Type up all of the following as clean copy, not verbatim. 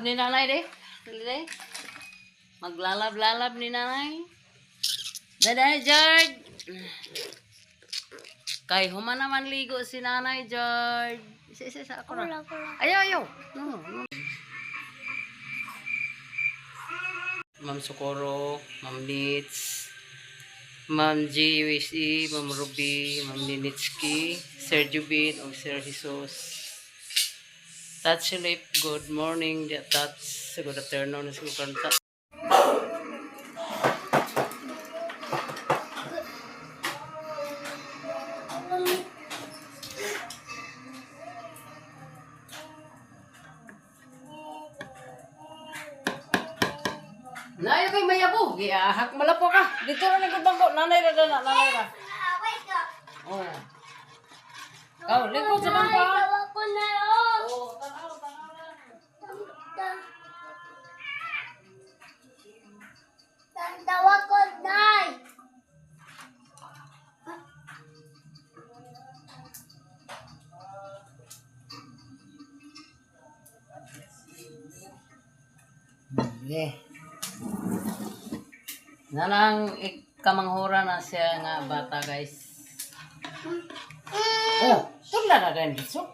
Maglalab ni nanay de. Dali de. Maglalab-lalab ni nanay. Daday, George. Kay human naman ligo si nanay, George. Isa ako na. Ayaw. No. Ma'am Socorro, Ma'am Nitz, Ma'am G. USE, Ma'am Ruby, Ma'am Ninitsky, Sir Jubin, o Sir Jesus. Touch Lip, good morning. That's good afternoon. Nayo kay mayabo, giahak malapo ka. Dito ra nang bangko, nanay ra. Oh. Kau likod sa bangko. Ako na yun. Oh, tanaw na. Tawa ko, Nay. Okay. Nanang kamanghura na siya nga bata, guys. Oh, tula na rin dito.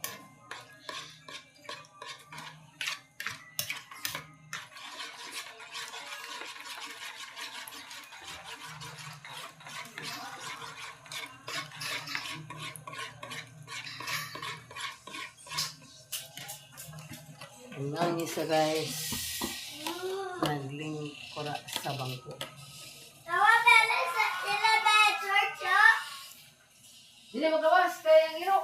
Ang isa, guys. Nagling kura sa bangko. Tawa pala sa sila ba, church, oh? Hindi magawas, kaya yung iro.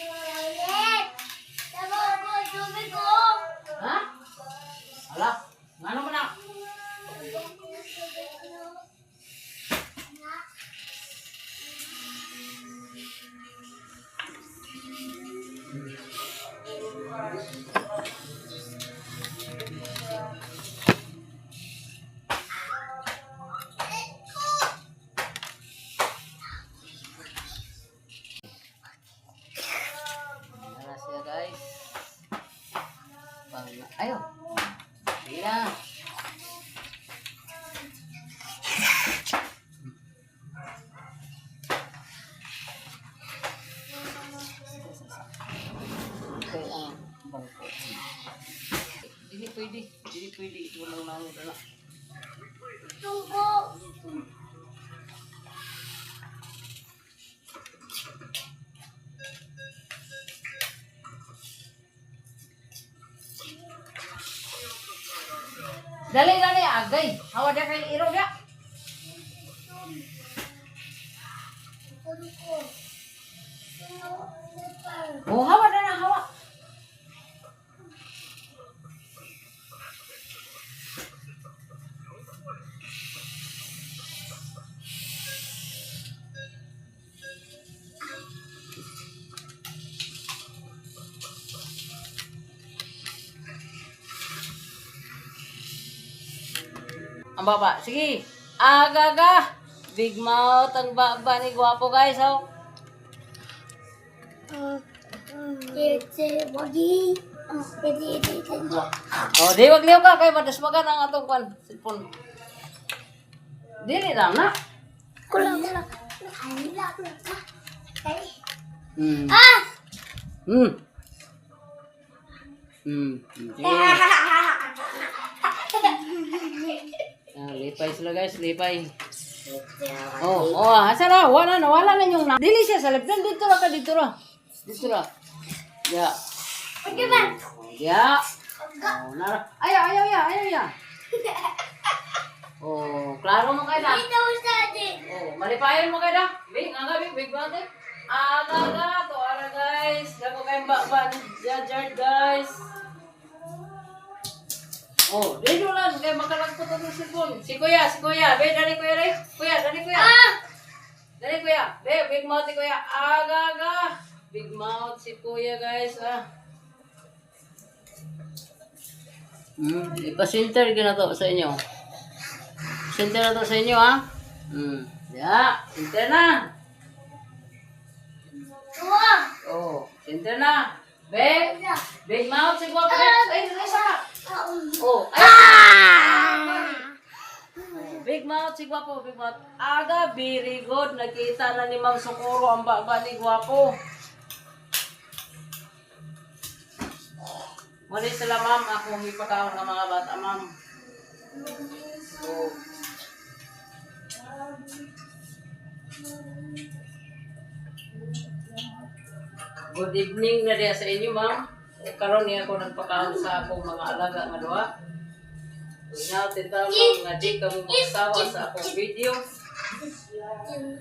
Ulit. Tawa ko, tubig ko. Ha? Ala, ano mo na? Nara siya, guys. Ayo. Sige na. Okay, bangko. Dili pwede. Walang nangod na. Tungko. Dali, agay. Hawa dia kay iro dia. Tungko. Oh, hawa na, hawa. Ang baba. Sige. Aga. Big mouth ang baba ni gwapo, guys. Oh. Wagi. Oh, di wag liw ka kay madasmagan ang atong kwan. Sipon. Dili lang na. Kulang. Hmm. Ah! Sige. Lipay sila, guys, lipay. Asa na? Wala na yung na. Dili siya sa lipdan. Dito ra. Ya. Okay ba? Ya. Nara. Ayaw ya. Klaro mo kayo na. Dito sa atin. Malipayan mo kayo na. Big bate. Aga. To ara, guys. Dako kayong bakban. Judge, guys. Dito lang. Kaya makalagpot ang sipon. Si kuya. Dali kuya. Dali kuya. Big mouth si kuya. Aga. Big mouth si kuya, guys. Ipa-center na to sa inyo. Center na to sa inyo, ha? Ya. Center na. Wow. Oh, center na. Big. Big mouth si Guwapo. Ay, isa pa. Oh, ay. Big mouth si Guwapo, big mouth. Aga, very good. Nakita na ni Ma'am Socorro ang baba ni Guwapo. Muli sila, ma'am. Ako ipakaon ng mga bata, ma'am. So, good evening na diya sa inyo, ma'am. Karon niya ako nagpakaon sa akong mga alaga nga duha. Now, titawag nga di ka mo magsawa sa akong video.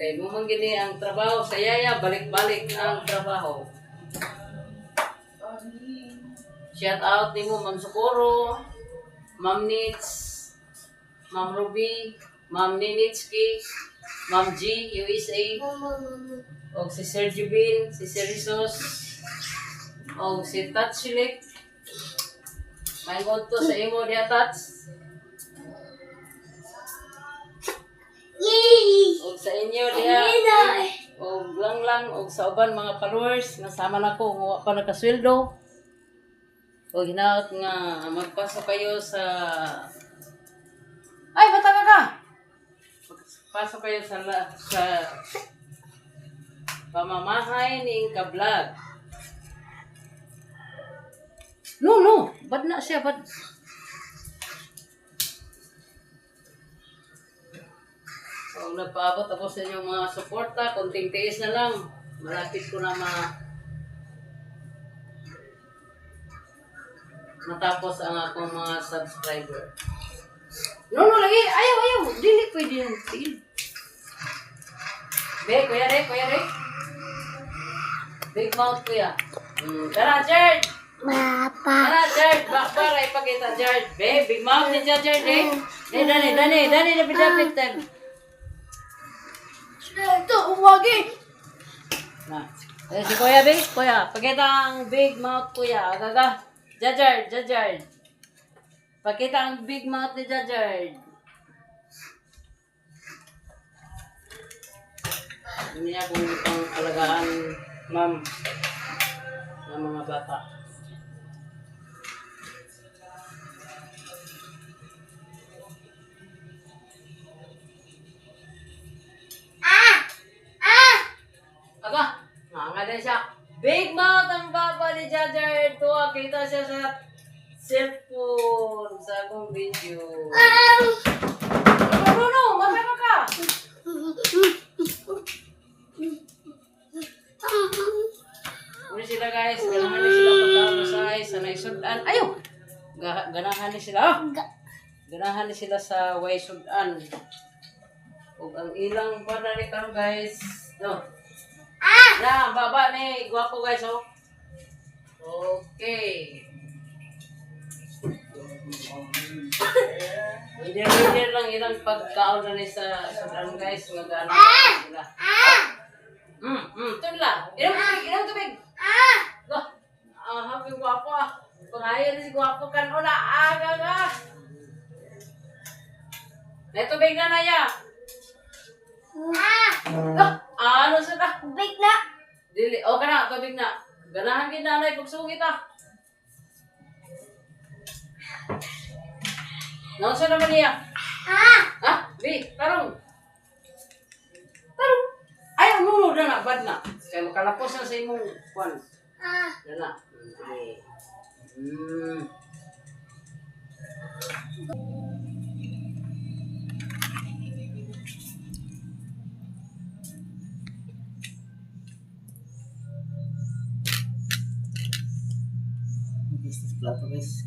Kay mo man gini ang trabaho sa yaya, balik-balik ang trabaho. Shout out ni mo, Ma'am Socorro, Ma'am Nits, Ma'am Ruby, Ma'am Ninitsky, Ma'am G, USA, o si Sir Jubin, si Sir Rizos, o si Tatshilik. May to sa imo diya, Tats. O sa inyo diya, o lang, o sa uban mga followers, nasama na ko, huwa pa nakasweldo. O hinaot nga, magpasok kayo sa... Ay, bata ka! Pasok kayo sa pamamahay ni Inka Vlog. No. Bad na siya, bad. So, nagpaabot ako sa inyong mga suporta. Konting tiis na lang. Malapit ko na matapos ang akong mga subscriber. No, lagi. Ayaw. Dili pwede yung tigil. Kuya Re. Big mouth, kuya. Tara, Jared. Tara, Jared. Bakbar, ipakita, Jared. Big mouth ni Jared, eh. Dani, dapit. Ito, umagi. Na. Si Kuya, Kuya, pakita ang big mouth, kuya. Agaga. Jared. Pakita ang big mouth ni Jared. Hindi niya kung itong alagaan, ma'am, ng mga bata. Aga, nga din siya. Big mouth ang papa ni Jared. Tuwa, kita siya sa cellphone sa akong video. No, masama ka. Muna sila guys, ganahan ni sila pagkamasay sa naisudan. Ayaw! Ganahan ni sila. Ganahan ni sila sa way sudan. Ug ang ilang para ni karon guys. No. Na, baba ni Guwapo guys, oh. Okay. Leader lang ilang pagkaon na ni sa sudan guys. Ganahan sila. Ito nila. Ilang tubig. Go. Happy Guwapo ah. Pangayon si Guwapo kan o na aga. May tubig na ya. Ano sila? Big na. Dili. O ka na, tubig na. Ganahan kinanay pagsugit ah. Nausa naman niya. Ha? Tarong. Ayaw, nunod na na, bad na. Kaya makalapos na sa imong kwan. Yan na. Okay. Business plato guys.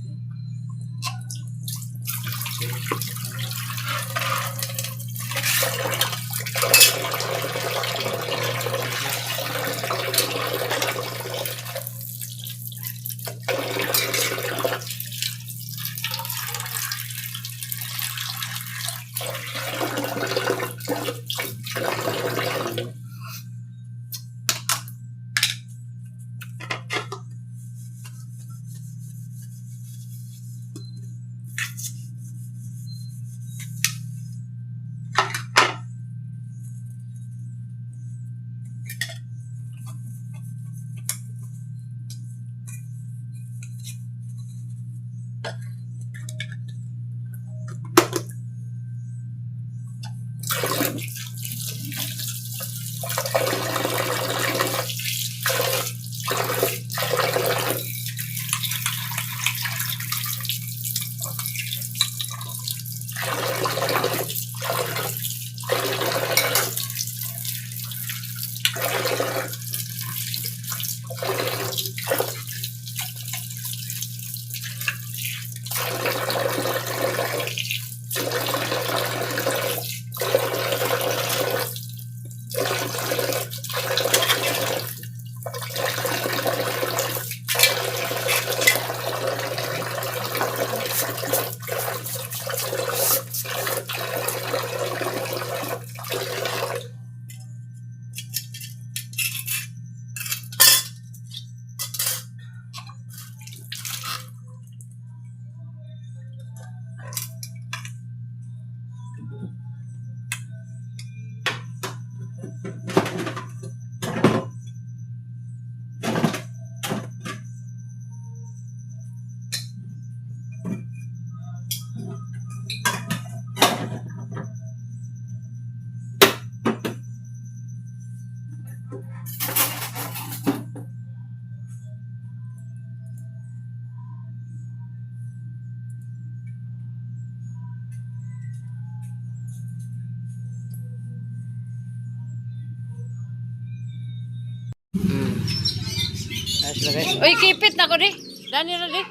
Ayos na guys. Uy, kipit na ko di. Dani na di.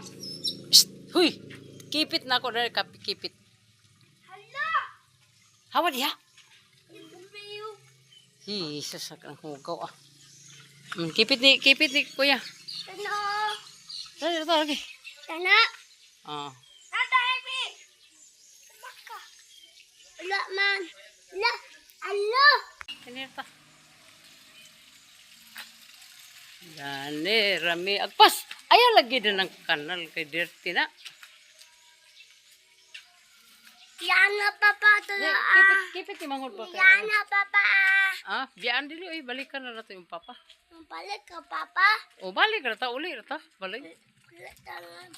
Shh. Huy. Kipit na ko di. Kipit. Hala! Hawa di ha? Ibumiyo. Jesus, ang hugaw ah. Kipit ni kuya. Tana. Dali na lagi. Tana. Ah. Tata, Epi. Baka. Wala man. Wala. Alo. Kanita. Dani, rami. Agpas. Ayaw lagi din ng kanal kay dirty na. Yan na papa. Tala. Kipit ni mangod ba? Yan na papa. Ah, biyaan dili. Uy, balikan na nato yung papa. Balik ka papa. O, balik rata. Uli rata. Balik.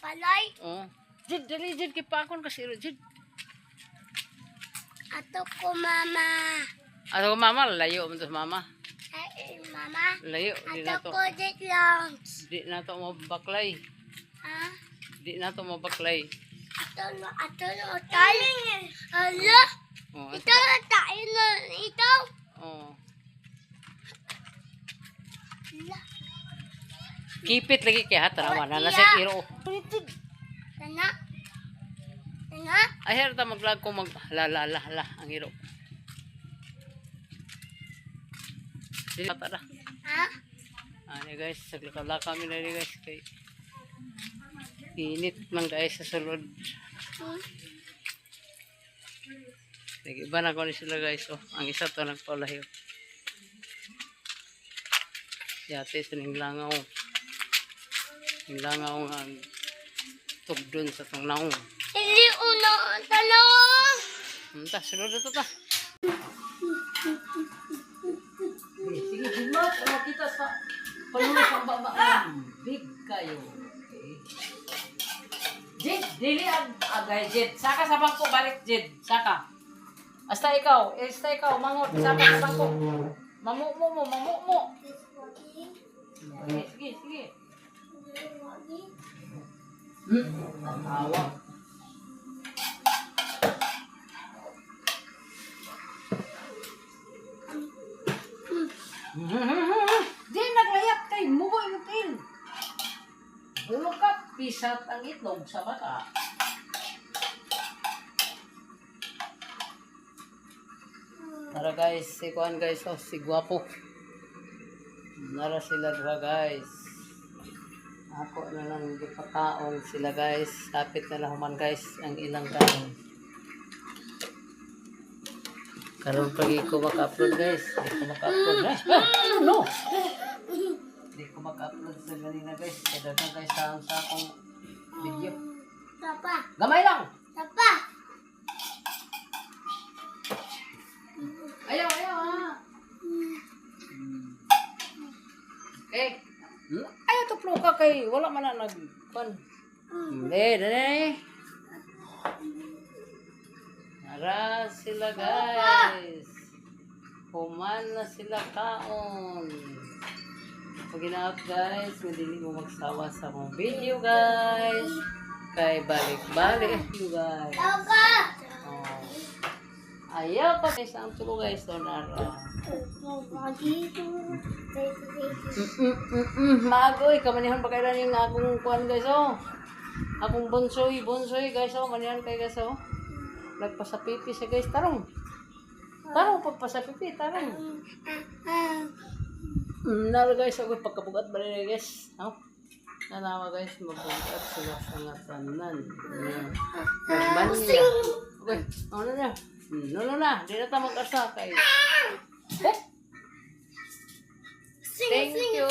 Balay. Oh. Jid, dali jid. Kipakon kasi. Jid. Ato ko mama. Ato ko mama, layo mo to mama. Ay, mama. Layo, di na Ato to. ko dit lang. Di na to mo baklay. Ha? Di na to mo baklay. Ato no tayo. Alo. Oh, Ito na tayo na. Ito. oh. Hala. Kipit lagi kay ha, tanawa na Iya. sa iro. Tana. Tana. Ay, ta maglag ko maglalala ang iro. Dili mata na. Ha? Ani guys, saglit kami na ni guys kay init man guys sa sulod. Sige, iba na ko ni sila guys. Oh, ang isa to nagpalayo. Yate sa ninglangaw. Ninglangaw ang tugdon sa tong naong. Ili uno. Tanong. Ta, sulod na to ta. Sige, himat. Makita sa palunos ang babaan. Big kayo. Jed, dili agay Jed. Saka sa bangko, balik Jed. Saka. Hasta ikaw, mangot. Saka sa bangko. Mamu. Sige. Awa. Di naglayat kay mugoy mo pin. Bulok ka, pisat ang itlog sa bata. Tara guys, si Kuan guys, oh, si Guwapo. Nara sila dua guys. Ako na lang di pakaon sila guys. Kapit na lang human guys ang ilang kaon. Karon pagi ko maka-upload guys. Di ko maka-upload guys. No! Di ko maka-upload sa ganina guys. Kaya dagang guys sa akong video. Papa. Gamay lang! Papa. Ayaw ha! Ayaw to flow ka kay wala man na nag-pan. Dali. Nara sila guys. Human na sila kaon. Pag ginaot guys, hindi mo magsawa sa akong video guys. Kay balik-balik you guys. Oh. Ayaw pa guys ang tulo guys. So, nara. Magoy, kamanihan pa kailan yung akong kuhan guys oh. Akong bonsoy guys oh. Manihan kayo guys oh. Nagpasapipi siya guys. Tarong. Pagpasapipi. Tarong. Nara guys, ako pagkabugat ba rin guys? Oh. Nanawa guys, magbugat sila sa nga tanan. Magbanya. Okay, ano na? No na, di na tayo mag-asa kay. Thank you.